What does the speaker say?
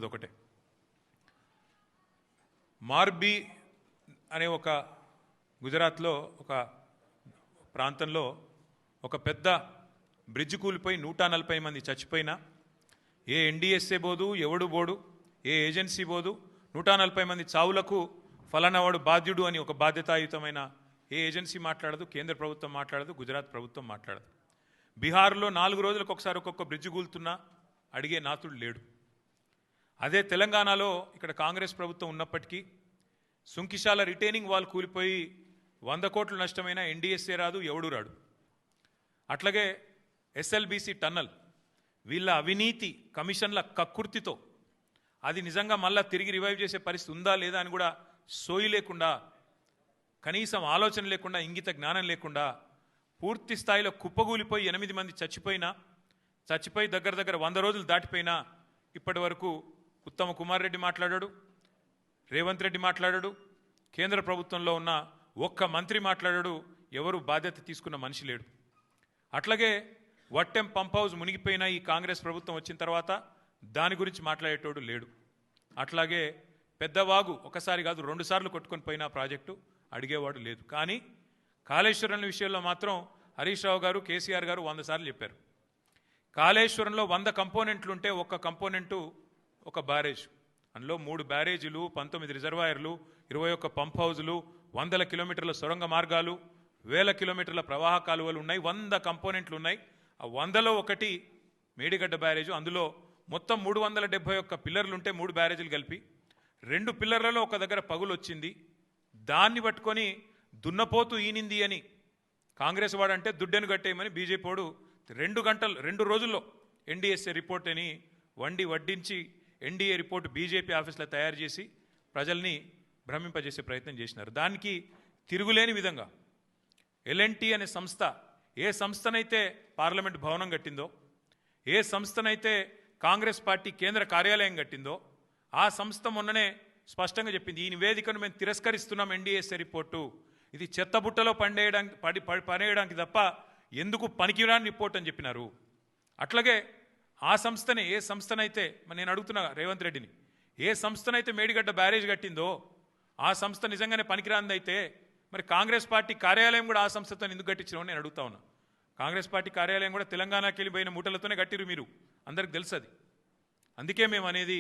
ఉంటుంది ఒకటే. మార్బీ అనే ఒక గుజరాత్లో ఒక ప్రాంతంలో ఒక పెద్ద బ్రిడ్జ్ కూలిపోయి 140 మంది చచ్చిపోయినా ఏ ఎన్డీఎస్ఏ బోదు, ఎవడు బోడు, ఏ ఏజెన్సీ బోదు. 140 మంది చావులకు ఫలానావాడు బాధ్యుడు అని ఒక బాధ్యతాయుతమైన ఏ ఏజెన్సీ మాట్లాడదు, కేంద్ర ప్రభుత్వం మాట్లాడదు, గుజరాత్ ప్రభుత్వం మాట్లాడదు. బీహార్లో 4 రోజులకు ఒకసారి ఒక్కొక్క బ్రిడ్జ్ కూలుతున్నా అడిగే నాతుడు లేడు. అదే తెలంగాణలో ఇక్కడ కాంగ్రెస్ ప్రభుత్వం ఉన్నప్పటికీ సుంకిశాల రిటైనింగ్ వాల్ కూలిపోయి 100 కోట్ల నష్టమైన ఎన్డీఎస్ఏ రాదు, ఎవడు రాడు. అట్లాగే ఎస్ఎల్బీసీ టన్నల్ వీళ్ళ అవినీతి కమిషన్ల కక్కుర్తితో అది నిజంగా మళ్ళా తిరిగి రివైవ్ చేసే పరిస్థితి ఉందా లేదా అని కూడా సోయి లేకుండా, కనీసం ఆలోచన లేకుండా, ఇంగిత జ్ఞానం లేకుండా పూర్తి స్థాయిలో కుప్పగూలిపోయి 8 మంది చచ్చిపోయి దగ్గర 100 రోజులు దాటిపోయినా ఇప్పటి వరకు ఉత్తమ కుమార్ రెడ్డి మాట్లాడాడు, రేవంత్ రెడ్డి మాట్లాడాడు, కేంద్ర ప్రభుత్వంలో ఉన్న ఒక్క మంత్రి మాట్లాడాడు, ఎవరు బాధ్యత తీసుకున్న మనిషి లేడు. అట్లాగే వట్టెం పంప్ హౌస్ మునిగిపోయిన ఈ కాంగ్రెస్ ప్రభుత్వం వచ్చిన తర్వాత దాని గురించి మాట్లాడేటోడు లేడు. అట్లాగే పెద్దవాగు ఒకసారి కాదు 2 సార్లు కొట్టుకొని పోయిన ప్రాజెక్టు అడిగేవాడు లేదు. కానీ కాళేశ్వరం విషయంలో మాత్రం హరీష్ రావు గారు, కేసీఆర్ గారు 100 సార్లు చెప్పారు. కాళేశ్వరంలో 100 కంపోనెంట్లు ఉంటే ఒక్క కంపోనెంటు ఒక బ్యారేజ్, అందులో 3 బ్యారేజీలు, 19 రిజర్వాయర్లు, 21 పంప్ హౌజులు, 100 కిలోమీటర్ల సొరంగ మార్గాలు, 1000 కిలోమీటర్ల ప్రవాహ కాలువలు ఉన్నాయి, 100 కంపోనెంట్లు ఉన్నాయి. ఆ 100లో ఒకటి మేడిగడ్డ బ్యారేజు. అందులో మొత్తం 371 పిల్లర్లు ఉంటే 3 బ్యారేజీలు కలిపి 2 పిల్లర్లలో ఒక దగ్గర పగులు వచ్చింది. దాన్ని పట్టుకొని దున్నపోతూ ఈనింది అని కాంగ్రెస్ వాడంటే దుడ్డెను కట్టేయమని బీజేపీ వాడు 2 రోజుల్లో ఎన్డీఎస్ఏ రిపోర్ట్ అని వడ్డించి ఎన్డీఏ రిపోర్ట్ బీజేపీ ఆఫీస్లో తయారు చేసి ప్రజల్ని భ్రమింపజేసే ప్రయత్నం చేసినారు. దానికి తిరుగులేని విధంగా ఎల్ఎన్టీ అనే సంస్థ, ఏ సంస్థనైతే పార్లమెంట్ భవనం కట్టిందో, ఏ సంస్థనైతే కాంగ్రెస్ పార్టీ కేంద్ర కార్యాలయం కట్టిందో, ఆ సంస్థ మొన్ననే స్పష్టంగా చెప్పింది, ఈ నివేదికను మేము తిరస్కరిస్తున్నాం, ఎన్డీఎస్ఏ రిపోర్టు ఇది చెత్తబుట్టలో పడేయడానికి తప్ప ఎందుకు పనికిరాని రిపోర్ట్ అని చెప్పినారు. అట్లాగే ఆ సంస్థనే, ఏ సంస్థనైతే నేను అడుగుతున్నా రేవంత్ రెడ్డిని, ఏ సంస్థనైతే మేడిగడ్డ బ్యారేజ్ కట్టిందో ఆ సంస్థ నిజంగానే పనికిరాందైతే మరి కాంగ్రెస్ పార్టీ కార్యాలయం కూడా ఆ సంస్థతో ఎందుకు కట్టించడం నేను అడుగుతా ఉన్నా. కాంగ్రెస్ పార్టీ కార్యాలయం కూడా తెలంగాణకి వెళ్ళిపోయిన మూటలతోనే కట్టిరు, మీరు అందరికి తెలుసు అది. అందుకే మేము అనేది